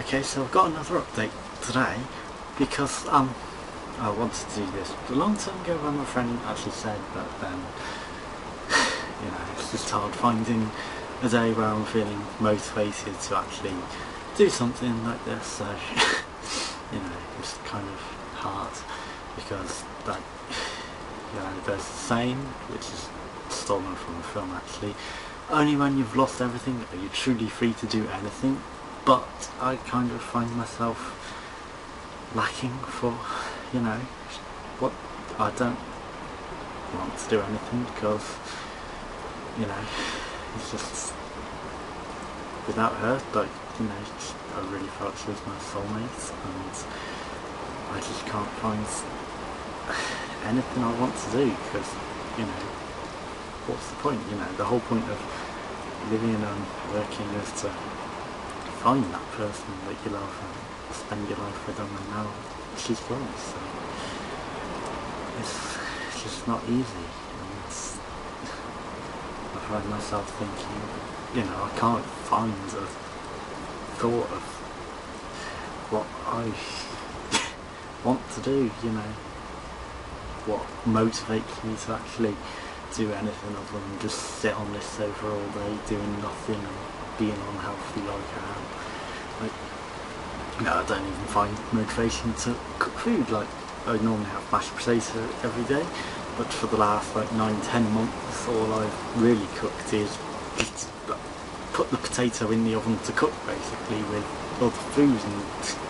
Okay, so I've got another update today because I wanted to do this a long time ago when my friend actually said, but then it's just hard finding a day where I'm feeling motivated to actually do something like this. So it's kind of hard because there's a saying which is stolen from the film actually. Only when you've lost everything are you truly free to do anything. But I kind of find myself lacking for, what I don't want to do anything because, it's just without her, I really felt she was my soulmate, and I just can't find anything I want to do because, what's the point? The whole point of living and working is to find that person that you love and spend your life with them, and now she's gone, so it's just not easy. And I find myself thinking, I can't find a thought of what I want to do, what motivates me to actually do anything other than just sit on this sofa all day doing nothing and being unhealthy like I am. I don't even find motivation to cook food. Like, I normally have mashed potato every day, but for the last 9-10 months all I've really cooked is just put the potato in the oven to cook basically with other foods, and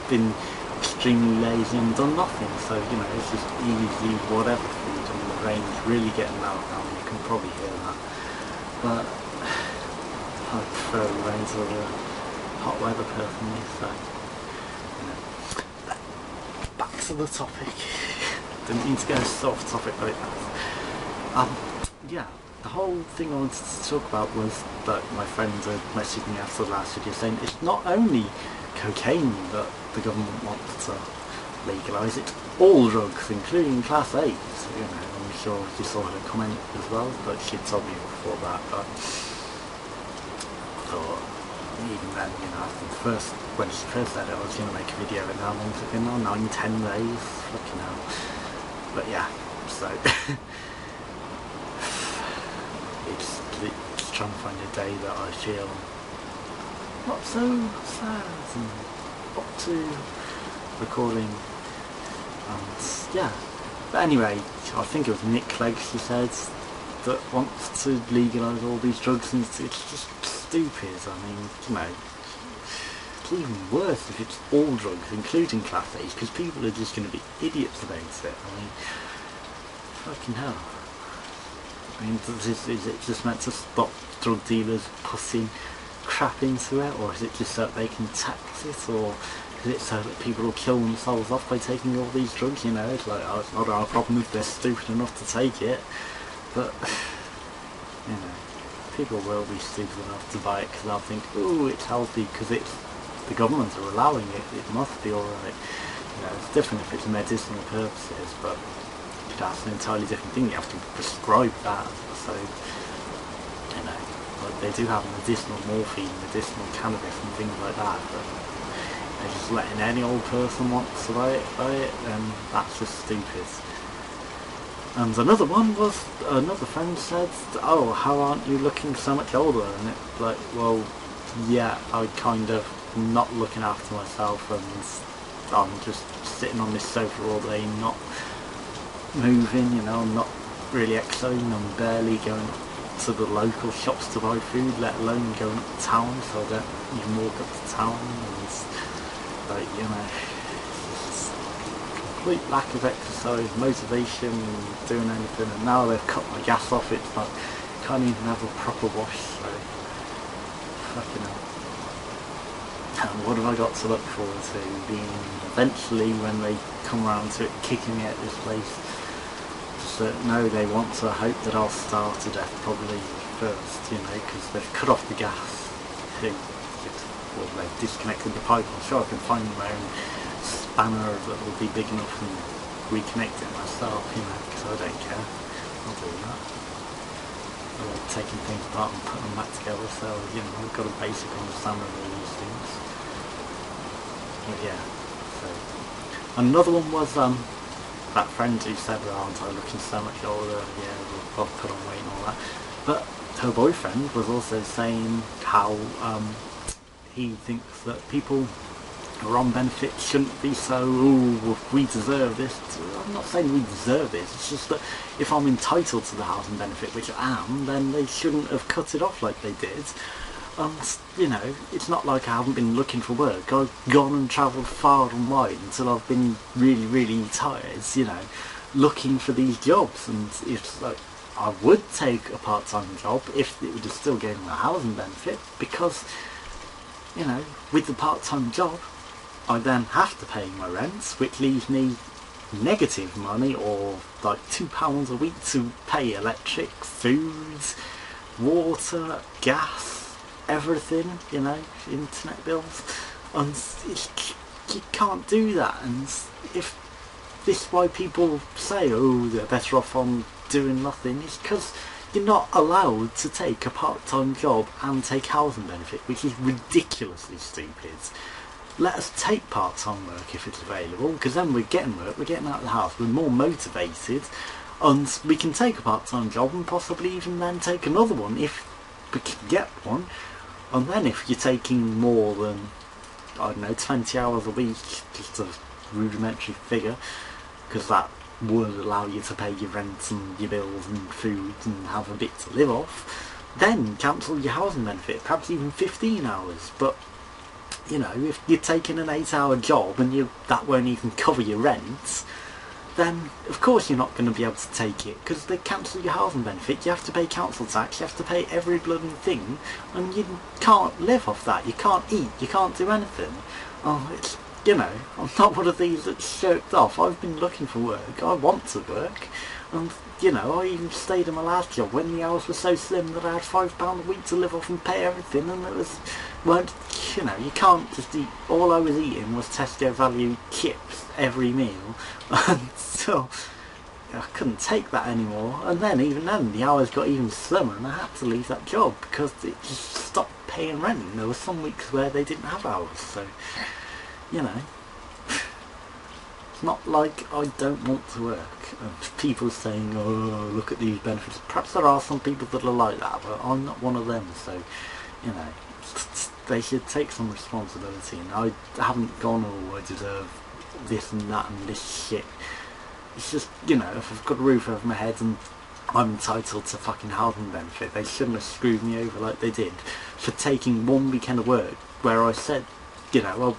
been extremely lazy and done nothing. So it's just easy whatever food, and the rain's really getting loud now, you can probably hear that, but I prefer the rain to the hot weather personally. So back to the topic. Didn't mean to go so off topic like that. The whole thing I wanted to talk about was that my friends had messaged me after the last video saying it's not only cocaine that the government wants to legalise, it's all drugs, including Class 8. So, I'm sure you saw her comment as well, but she told me before that. But I thought, even then, I think when she first said it, I was going to make a video, and how long's it been now? 9-10 days? Fucking hell. But yeah, so it's trying to find a day that I feel not so sad and up to recording, and yeah. But anyway, I think it was Nick Clegg, she said, that wants to legalise all these drugs, and it's just stupid. I mean, it's even worse if it's all drugs, including Class 8, because people are just going to be idiots about it. I mean, fucking hell. I mean, is it just meant to stop drug dealers pushing crap into it, or is it just so that they can tax it, or is it so that people will kill themselves off by taking all these drugs? It's like, oh, it's not our problem if they're stupid enough to take it, but people will be stupid enough to buy it because they'll think, oh, it's healthy because the government are allowing it, it must be alright. It's different if it's medicinal purposes, but that's an entirely different thing. You have to prescribe that, so like they do have medicinal morphine, medicinal cannabis and things like that, but they're just letting any old person want to buy it, then that's just stupid. And another one was, another friend said, oh, how aren't you looking so much older? And it's like, well, yeah, I kind of not looking after myself, and I'm just sitting on this sofa all day, not moving, I'm not really exercising, I'm barely going to the local shops to buy food, let alone going up to town, so I don't even walk up to town, and complete lack of exercise, motivation, doing anything, and now they've cut my gas off, it's like, can't even have a proper wash, so fucking hell. And what have I got to look forward to? Being eventually, when they come around to it, kicking me at this place, so no, they want to hope that I'll starve to death probably first, because they've cut off the gas, or they've disconnected the pipe. I'm sure I can find my own spanner that will be big enough and reconnect it myself, because I don't care. I'll do that. I like taking things apart and putting them back together, so I've got a basic understanding of all these things. But yeah, so another one was that friend who said, "Oh, I'm looking so much older, yeah, I've put on weight and all that." But her boyfriend was also saying how he thinks that people who are on benefits shouldn't be so, "Oh, we deserve this." I'm not saying we deserve this, it's just that if I'm entitled to the housing benefit, which I am, then they shouldn't have cut it off like they did. And, you know, it's not like I haven't been looking for work. I've gone and travelled far and wide until I've been really, really tired, you know, looking for these jobs. And it's like, I would take a part-time job if it would still give me a housing benefit, because, you know, with the part-time job, I then have to pay my rent, which leaves me negative money, or like £2 a week to pay electric, food, water, gas, everything, you know, internet bills. And you can't do that. And if this is why people say, "Oh, they're better off on doing nothing," it's because you're not allowed to take a part-time job and take housing benefit, which is ridiculously stupid. Let us take part-time work if it's available, because then we're getting work, we're getting out of the house, we're more motivated, and we can take a part-time job and possibly even then take another one if we can get one. And then if you're taking more than, I don't know, 20 hours a week, just a rudimentary figure, because that would allow you to pay your rent and your bills and food and have a bit to live off, then cancel your housing benefit, perhaps even 15 hours. But you know, if you're taking an 8-hour job and that won't even cover your rent, then of course you're not going to be able to take it, because they cancel your housing benefit. You have to pay council tax, you have to pay every bloody thing, and you can't live off that. You can't eat, you can't do anything. Oh, it's, you know, I'm not one of these that's shirked off. I've been looking for work, I want to work, and you know, I even stayed in my last job when the hours were so slim that I had £5 a week to live off and pay everything, and it was, you know, you can't just eat. All I was eating was Tesco value chips every meal, and so I couldn't take that anymore. And then even then the hours got even slimmer, and I had to leave that job because it just stopped paying rent. And there were some weeks where they didn't have hours, so you know, it's not like I don't want to work. And people saying, "Oh, look at these benefits." Perhaps there are some people that are like that, but I'm not one of them. So you know, they should take some responsibility. And I haven't gone, "Oh, I deserve this and that and this shit." It's just, you know, if I've got a roof over my head and I'm entitled to fucking housing benefit, they shouldn't have screwed me over like they did for taking one weekend of work where I said, you know, well,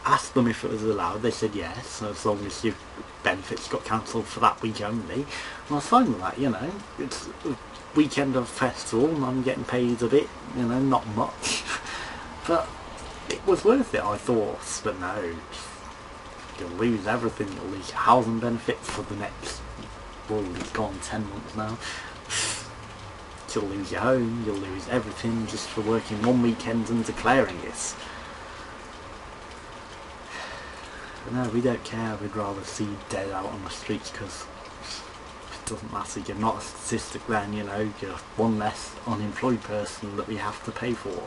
asked them if it was allowed. They said yes, as long as your benefits got cancelled for that week only. And I was fine with that, you know. It's a weekend of festival and I'm getting paid a bit, you know, not much. But it was worth it, I thought. But no, you'll lose everything. You'll lose your housing benefit for the next, well, it's gone 10 months now. You'll lose your home, you'll lose everything just for working one weekend and declaring it. But no, we don't care. We'd rather see you dead out on the streets, because it doesn't matter. You're not a statistic then, you know. You're one less unemployed person that we have to pay for.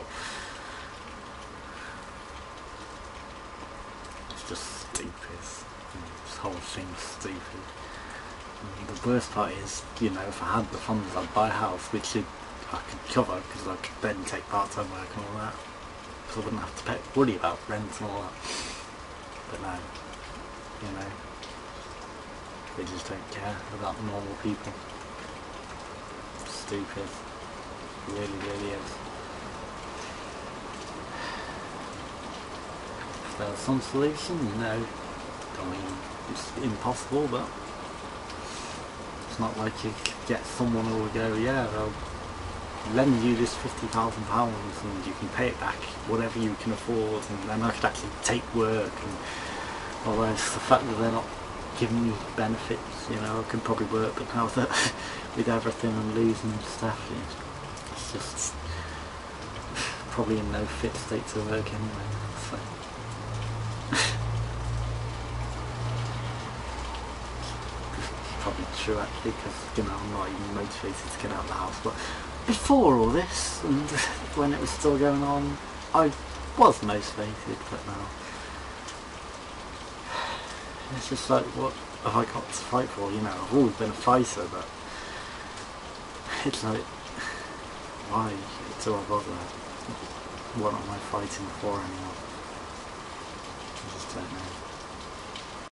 It's just stupid. This whole thing's stupid. And the worst part is, you know, if I had the funds, I'd buy a house, which I could cover, because I could then take part-time work and all that. So I wouldn't have to worry about rent and all that. But no, you know, they just don't care about normal people. Stupid. Really, really is. If there was some solution, you know, I mean, it's impossible, but it's not like you could get someone who will go, "Yeah, I'll lend you this £50,000 and you can pay it back whatever you can afford," and then I could actually take work. And although it's the fact that they're not giving me benefits, you know, I could probably work, but now that with everything and losing stuff, it's just probably in no fit state to work anyway. So probably true actually, because, you know, I'm not even motivated to get out of the house. But before all this, and when it was still going on, I was motivated, but now It's just like, what have I got to fight for? You know, I've always been a fighter, but it's like, why do I bother? What am I fighting for anymore? I just don't know.